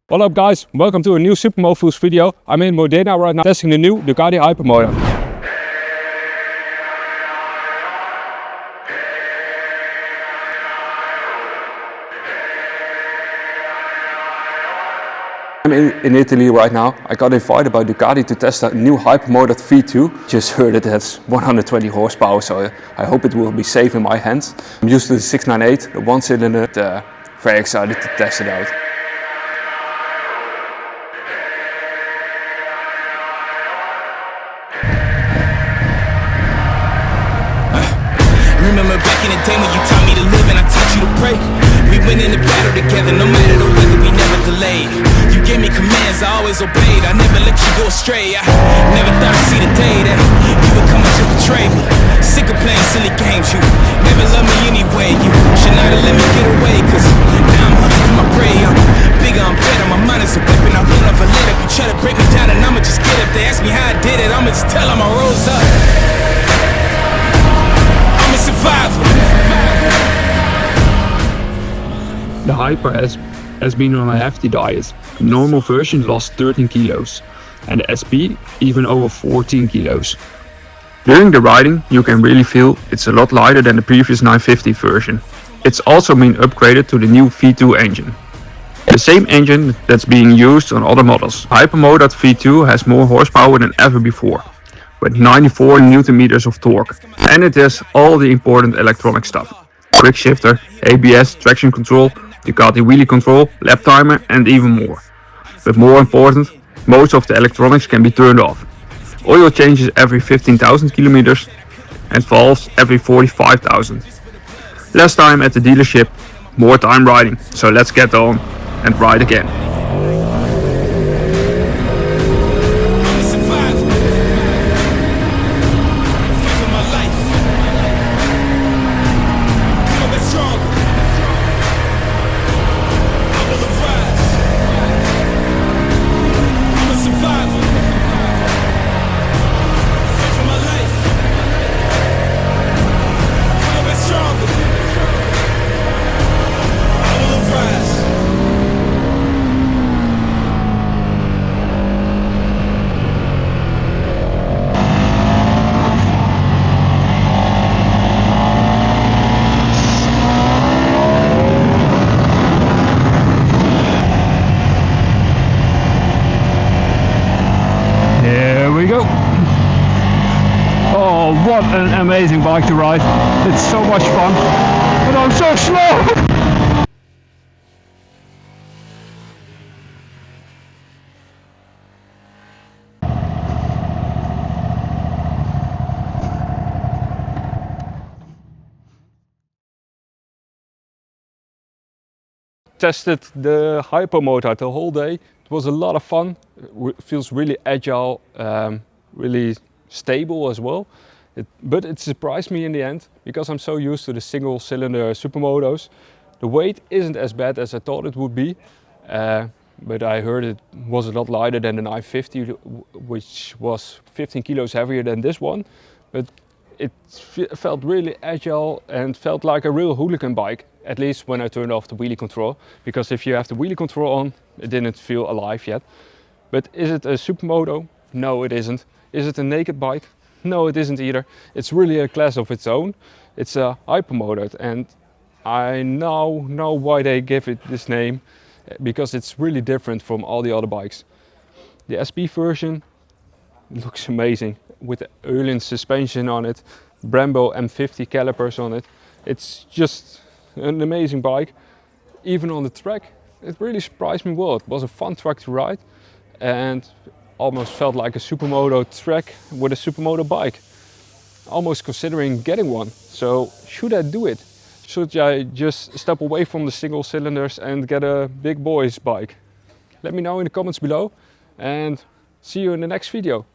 What up guys, welcome to a new Supermofools video. I'm in Modena right now testing the new Ducati Hypermotard. I'm in Italy right now. I got invited by Ducati to test a new Hypermotard V2. Just heard it has 120 horsepower, so I hope it will be safe in my hands. I'm used to the 698, the one cylinder, very excited to test it out. Remember back in the day when you taught me to live and I taught you to pray. We went in the battle together, no matter the weather, we never delayed. You gave me commands, I always obeyed. I never let you go astray. I never thought I'd see the day that you would come and just betray me. Sick of playing silly games, you never loved me anyway. You should not have let me get away, cause now I'm hunting for my prey. I'm bigger, I'm better, my mind is a weapon. I won't ever let up. You try to break me down and I'ma just get up. They ask me how I did it, I'ma just tell them I rose up. The Hyper has been on a hefty diet. The normal version lost 13 kilos and the SP even over 14 kilos. During the riding you can really feel it's a lot lighter than the previous 950 version. It's also been upgraded to the new V2 engine. The same engine that's being used on other models. Hypermotard V2 has more horsepower than ever before, with 94 Newton meters of torque. And it has all the important electronic stuff. Quick shifter, ABS, traction control, Ducati wheelie control, lap timer and even more. But more important, most of the electronics can be turned off. Oil changes every 15,000 kilometers and valves every 45,000. Less time at the dealership, more time riding. So let's get on and ride again. Oh, what an amazing bike to ride. It's so much fun, but I'm so slow! Tested the Hypermotard the whole day. It was a lot of fun. It feels really agile, really stable as well. But it surprised me in the end because I'm so used to the single cylinder Supermotos. The weight isn't as bad as I thought it would be, but I heard it was a lot lighter than the 950, which was 15 kilos heavier than this one. But it felt really agile and felt like a real hooligan bike, at least when I turned off the wheelie control, because if you have the wheelie control on, it didn't feel alive yet. But is it a supermoto? No, it isn't. Is it a naked bike? No, it isn't either. It's really a class of its own. It's a Hypermotard, and I now know why they give it this name, because it's really different from all the other bikes. The SP version looks amazing with the Öhlins suspension on it, Brembo M50 calipers on it. It's just an amazing bike. Even on the track, it really surprised me well. It was a fun track to ride and almost felt like a supermoto track with a supermoto bike. Almost considering getting one. So should I do it? Should I just step away from the single cylinders and get a big boy's bike? Let me know in the comments below and see you in the next video.